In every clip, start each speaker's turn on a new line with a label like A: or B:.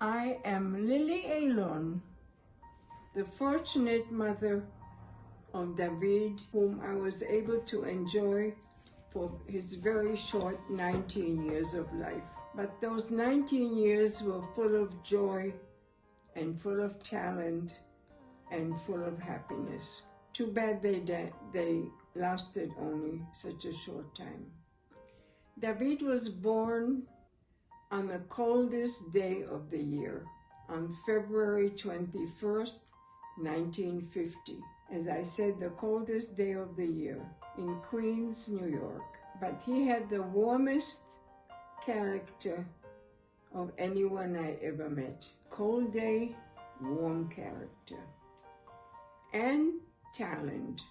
A: I am Lily Alon, the fortunate mother of David, whom I was able to enjoy for his very short 19 years of life. But those 19 years were full of joy and full of talent and full of happiness. Too bad they lasted only such a short time. David was born on the coldest day of the year, on February 21st, 1950. As I said, the coldest day of the year in Queens, New York. But he had the warmest character of anyone I ever met. Cold day, warm character. And talent.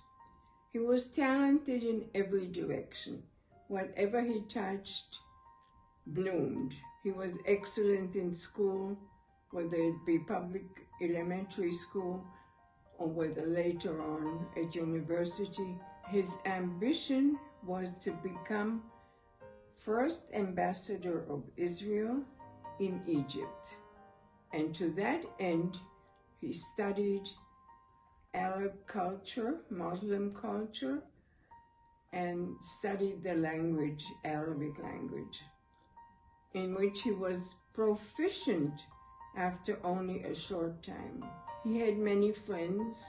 A: He was talented in every direction. Whatever he touched bloomed. He was excellent in school, whether it be public elementary school or whether later on at university. His ambition was to become first ambassador of Israel in Egypt. And to that end, he studied Arab culture, Muslim culture, and studied the language, Arabic language, in which he was proficient after only a short time. He had many friends,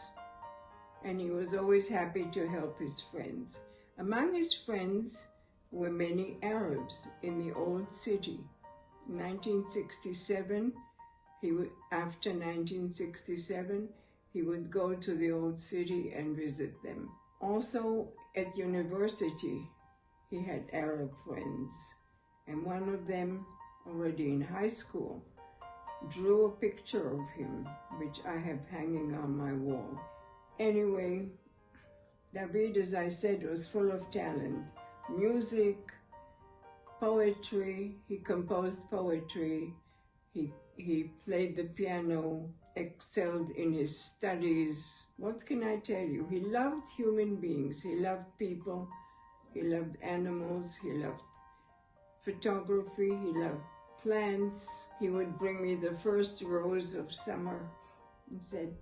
A: and he was always happy to help his friends. Among his friends were many Arabs in the old city. In 1967, after 1967, he would go to the old city and visit them. Also, at university, he had Arab friends, and one of them, already in high school, drew a picture of him, which I have hanging on my wall. Anyway, David, as I said, was full of talent. Music, poetry, he composed poetry, he played the piano, excelled in his studies. What can I tell you? He loved human beings, he loved people, he loved animals, he loved photography, he loved plants. He would bring me the first rose of summer and said,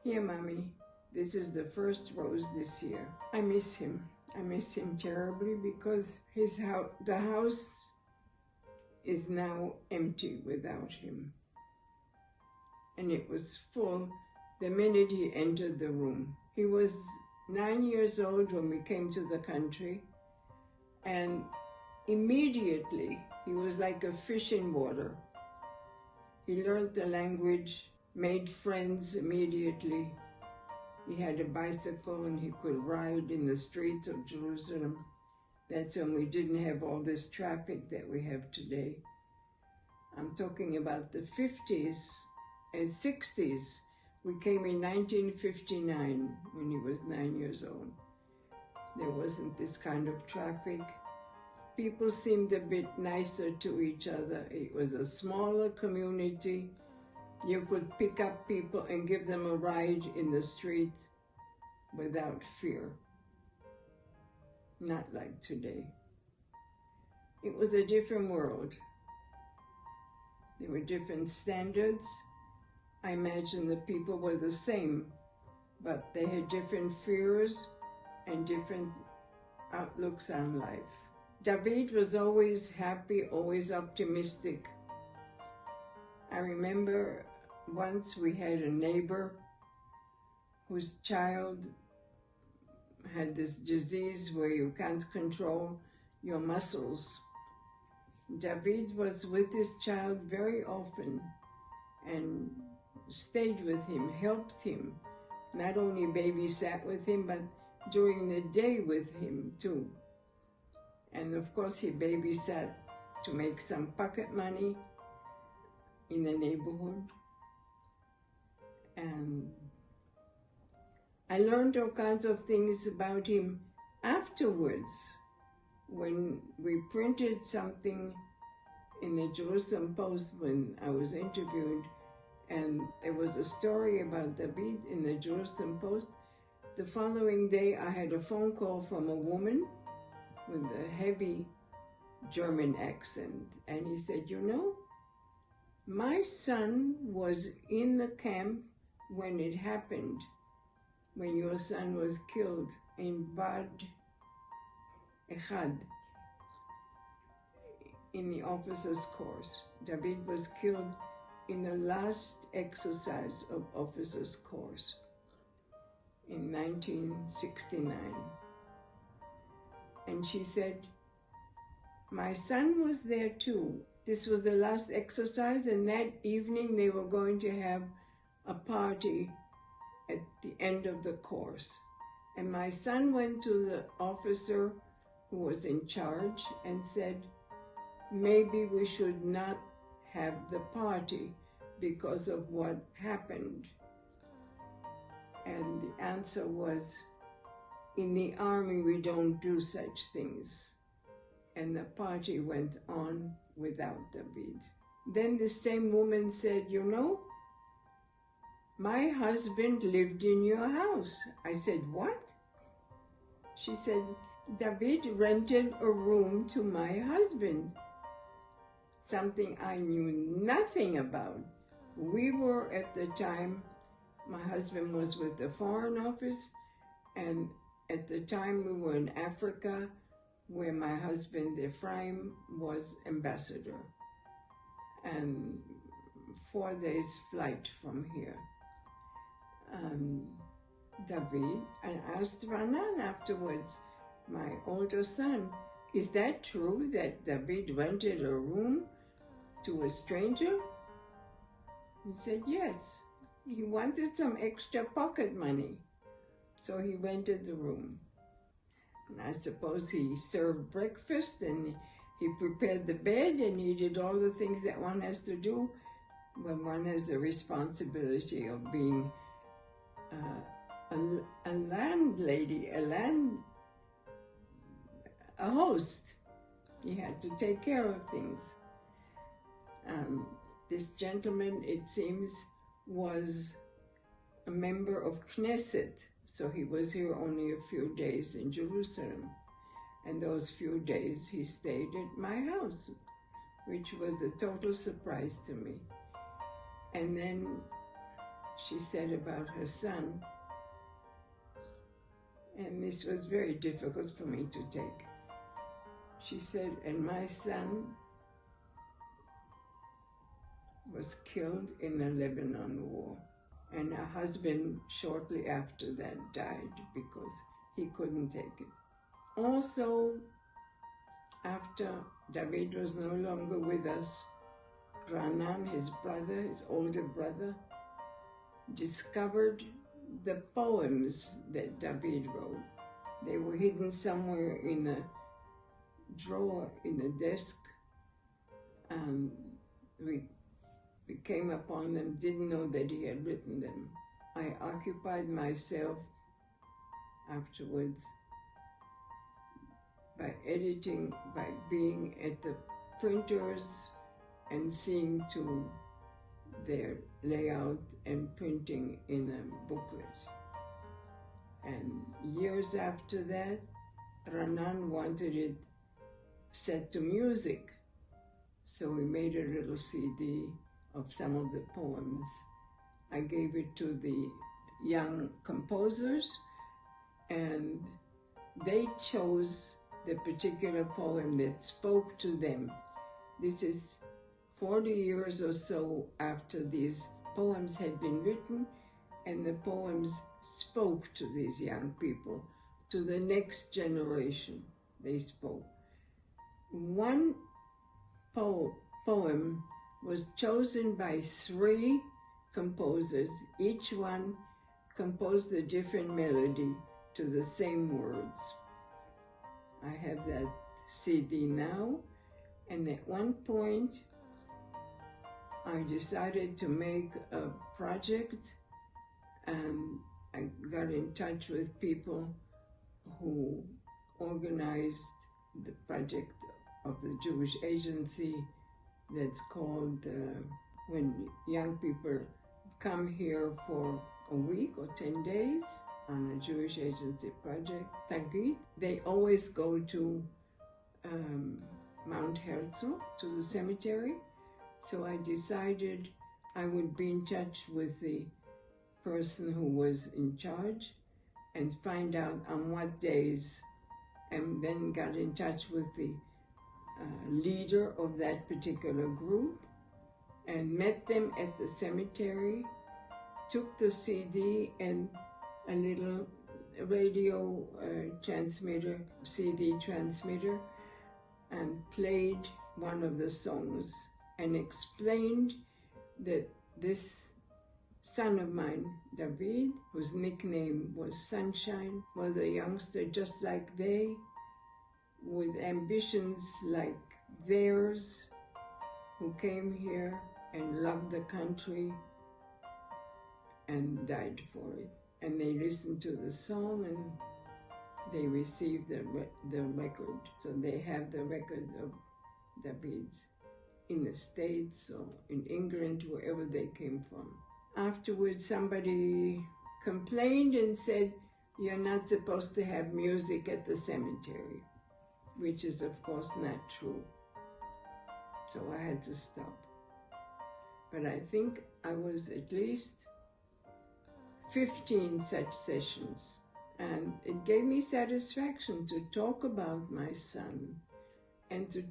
A: "Here, Mommy, this is the first rose this year." I miss him. I miss him terribly because the house is now empty without him. And it was full the minute he entered the room. He was 9 years old when we came to the country, and immediately he was like a fish in water. He learned the language, made friends immediately. He had a bicycle and he could ride in the streets of Jerusalem. That's when we didn't have all this traffic that we have today. I'm talking about the 50s and 60s. We came in 1959 when he was 9 years old. There wasn't this kind of traffic. People seemed a bit nicer to each other. It was a smaller community. You could pick up people and give them a ride in the street without fear. Not like today. It was a different world. There were different standards. I imagine the people were the same, but they had different fears and different outlooks on life. David was always happy, always optimistic. I remember once we had a neighbor whose child had this disease where you can't control your muscles. David was with his child very often and stayed with him, helped him, not only babysat with him, but during the day with him too. And of course he babysat to make some pocket money in the neighborhood. And I learned all kinds of things about him afterwards when we printed something in the Jerusalem Post when I was interviewed, and there was a story about David in the Jerusalem Post. The following day I had a phone call from a woman with a heavy German accent, and he said, "You know, My son was in the camp when it happened, when your son was killed in Bad Echad, in the officers' course. David was killed in the last exercise of officers' course in 1969. And she said, my son was there too. This was the last exercise, and that evening they were going to have a party at the end of the course. And my son went to the officer who was in charge and said, maybe we should not have the party because of what happened. And the answer was, in the army we don't do such things. And the party went on without David. Then the same woman said, you know, my husband lived in your house. I said, what? She said, David rented a room to my husband. Something I knew nothing about. We were at the time, my husband was with the Foreign Office, and at the time we were in Africa, where my husband Ephraim was ambassador, and 4 days flight from here. David, I asked Ranan afterwards, my older son, is that true that David rented a room to a stranger? He said yes. He wanted some extra pocket money, so he rented the room. And I suppose he served breakfast and he prepared the bed and he did all the things that one has to do when one has the responsibility of being a landlady, a host. He had to take care of things. This gentleman, it seems, was a member of Knesset. So he was here only a few days in Jerusalem. And those few days he stayed at my house, which was a total surprise to me. And then she said about her son, and this was very difficult for me to take. She said, and my son was killed in the Lebanon War. And her husband, shortly after that, died because he couldn't take it. Also, after David was no longer with us, Ranan, his brother, his older brother, discovered the poems that David wrote. They were hidden somewhere in a drawer in the desk. We came upon them, didn't know that he had written them. I occupied myself afterwards by editing, by being at the printers and seeing to their layout and printing in a booklet. And years after that, Ranan wanted it set to music, so we made a little CD of some of the poems. I gave it to the young composers, and they chose the particular poem that spoke to them. This is 40 years or so after these poems had been written, and the poems spoke to these young people, to the next generation they spoke. One poem was chosen by 3 composers. Each one composed a different melody to the same words. I have that CD now, and at one point I decided to make a project, and I got in touch with people who organized the project of the Jewish Agency that's called, when young people come here for a week or 10 days on a Jewish Agency project, Tagit, they always go to Mount Herzl, to the cemetery, So I decided I would be in touch with the person who was in charge and find out on what days, and then got in touch with the leader of that particular group and met them at the cemetery, took the CD and a little radio transmitter, CD transmitter, and played one of the songs and explained that this son of mine, David, whose nickname was Sunshine, was a youngster just like they, with ambitions like theirs, who came here and loved the country and died for it. And they listened to the song and they received the record. So they have the record of David's in the States or in England, wherever they came from. Afterwards, somebody complained and said, "You're not supposed to have music at the cemetery," which is, of course, not true. So I had to stop. But I think I was at least 15 such sessions. And it gave me satisfaction to talk about my son and to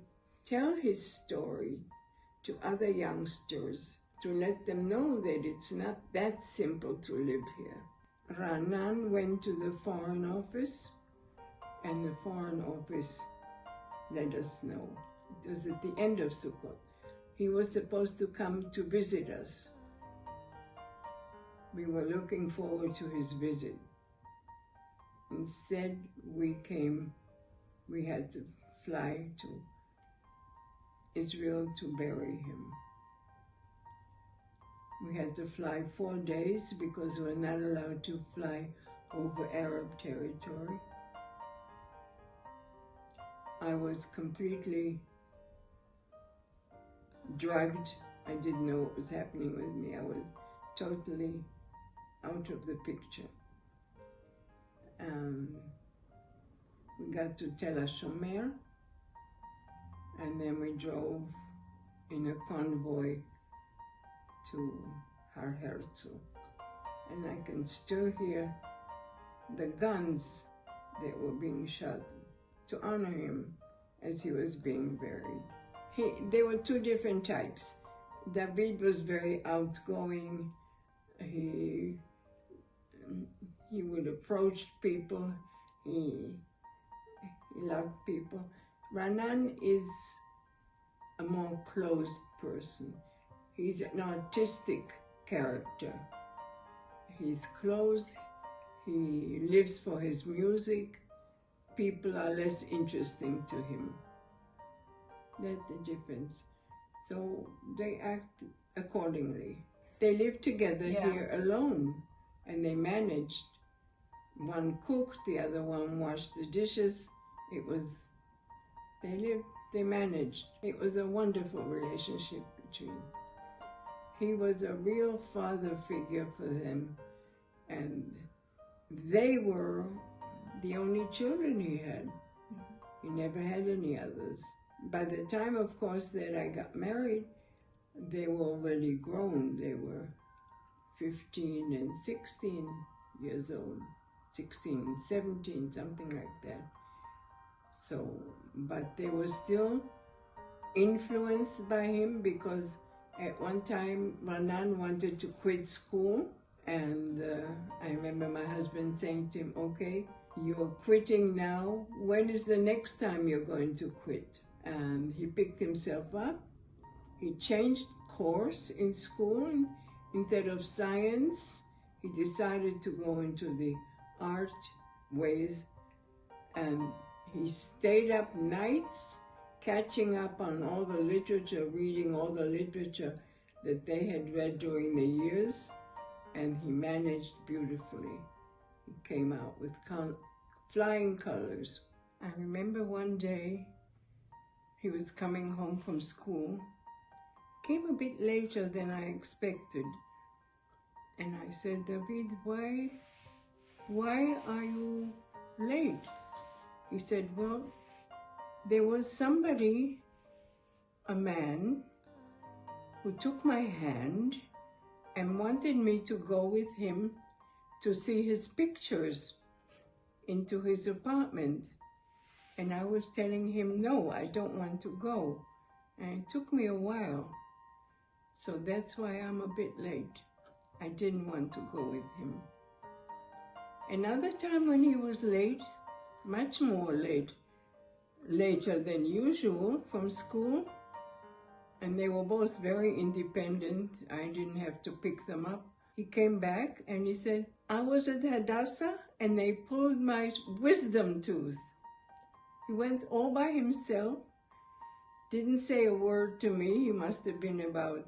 A: tell his story to other youngsters, to let them know that it's not that simple to live here. Ranan went to the Foreign Office, and the Foreign Office let us know. It was at the end of Sukkot. He was supposed to come to visit us. We were looking forward to his visit. Instead, we had to fly to Israel to bury him. We had to fly 4 days because we're not allowed to fly over Arab territory. I was completely drugged. I didn't know what was happening with me. I was totally out of the picture. We got to Tel HaShomer, and then we drove in a convoy to Har Herzl. And I can still hear the guns that were being shot to honor him as he was being buried. There were two different types. David was very outgoing. He would approach people. He loved people. Ranan is a more closed person. He's an artistic character. He's closed. He lives for his music. People are less interesting to him. That's the difference. So they act accordingly. They live together here alone, and they managed. One cooked, the other one washed the dishes. They managed. It was a wonderful relationship between. He was a real father figure for them, and they were the only children he had. He never had any others. By the time, of course, that I got married, they were already grown. They were 15 and 16 years old, 16 and 17, something like that. So, but they were still influenced by him, because at one time, Ranan wanted to quit school, and I remember my husband saying to him, "Okay, you're quitting now. When is the next time you're going to quit?" And he picked himself up. He changed course in school. Instead of science, he decided to go into the art ways, and he stayed up nights catching up on all the literature, reading all the literature that they had read during the years, and he managed beautifully. He came out with flying colors. I remember one day he was coming home from school, came a bit later than I expected, and I said, "David, why are you late?" He said, "Well, there was somebody, a man, who took my hand and wanted me to go with him to see his pictures into his apartment. And I was telling him, no, I don't want to go. And it took me a while. So that's why I'm a bit late. I didn't want to go with him. Another time when he was late, much more late, later than usual from school, and they were both very independent. I didn't have to pick them up. He came back and he said, I was at Hadassah and they pulled my wisdom tooth. He went all by himself, didn't say a word to me. He must have been about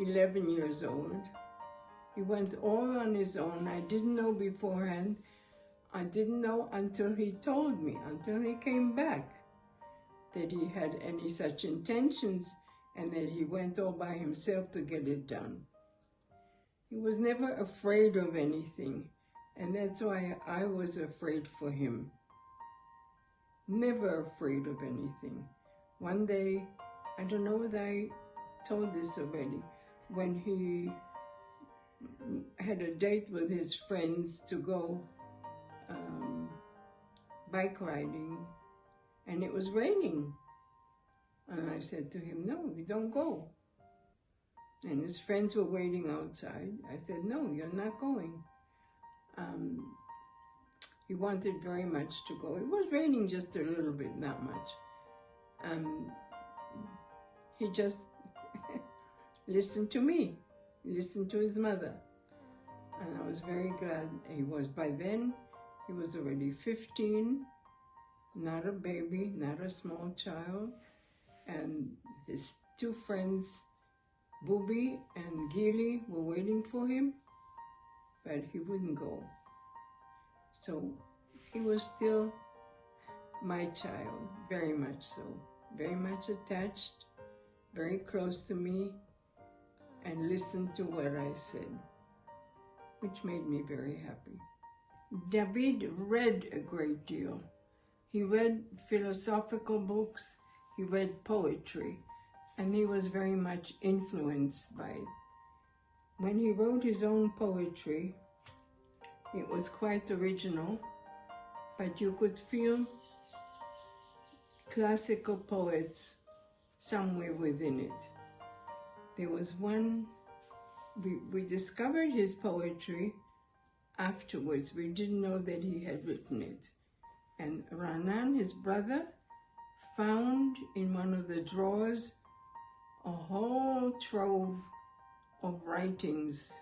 A: 11 years old. He went all on his own. I didn't know beforehand. I didn't know until he told me, until he came back, that he had any such intentions and that he went all by himself to get it done. He was never afraid of anything, and that's why I was afraid for him. Never afraid of anything. One day, I don't know whether I told this already, when he had a date with his friends to go bike riding, and it was raining. And I said to him, no, we don't go. And his friends were waiting outside. I said, no, you're not going. He wanted very much to go. It was raining just a little bit, not much. He just listened to me, listened to his mother. And I was very glad he was. By then, he was already 15, not a baby, not a small child. And his two friends, Bubi and Gili, were waiting for him, but he wouldn't go. So he was still my child, very much so, very much attached, very close to me, and listened to what I said, which made me very happy. David read a great deal. He read philosophical books, he read poetry, and he was very much influenced by it. When he wrote his own poetry, it was quite original, but you could feel classical poets somewhere within it. There was one, we discovered his poetry afterwards. We didn't know that he had written it. And Ranan, his brother, found in one of the drawers a whole trove of writings.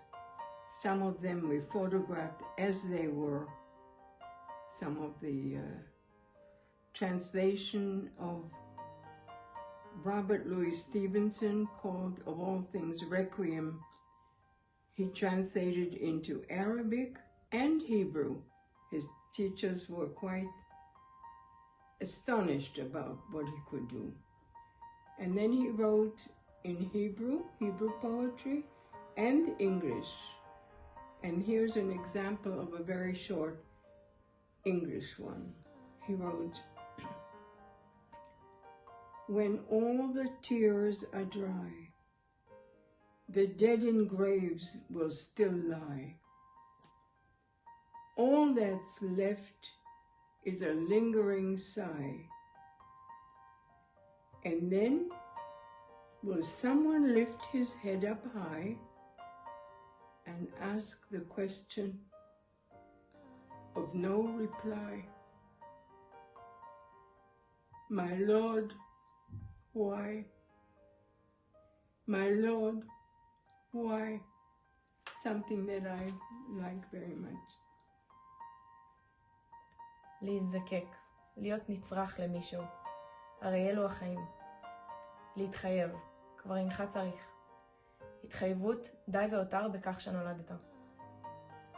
A: Some of them we photographed as they were. Some of the translation of Robert Louis Stevenson, called, of all things, Requiem. He translated into Arabic and Hebrew. His teachers were quite astonished about what he could do. And then he wrote in Hebrew poetry, and English. And here's an example of a very short English one. He wrote, when all the tears are dry, the dead in graves will still lie. All that's left is a lingering sigh. And then will someone lift his head up high and ask the question of no reply? My Lord, why? My Lord, why? Something that I like very much.
B: להזדקק, להיות נצרך למישהו, הרי אלו החיים. להתחייב, כבר אינך צריך. התחייבות די והותר בכך שנולדת.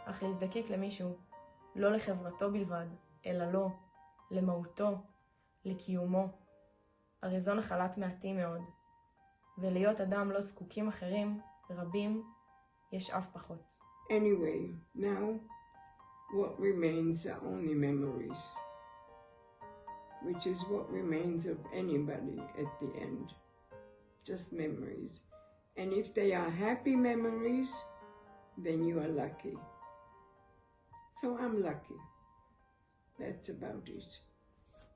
B: אך להזדקק למישהו, לא לחברתו בלבד, אלא לו, למהותו, לקיומו, הרי זו נחלת מעטים מאוד. ולהיות אדם לא זקוקים אחרים, רבים, יש אף פחות.
A: Anyway, now, what remains are only memories, which is what remains of anybody at the end. just memories. And if they are happy memories, then you are lucky. So I'm lucky. That's about it.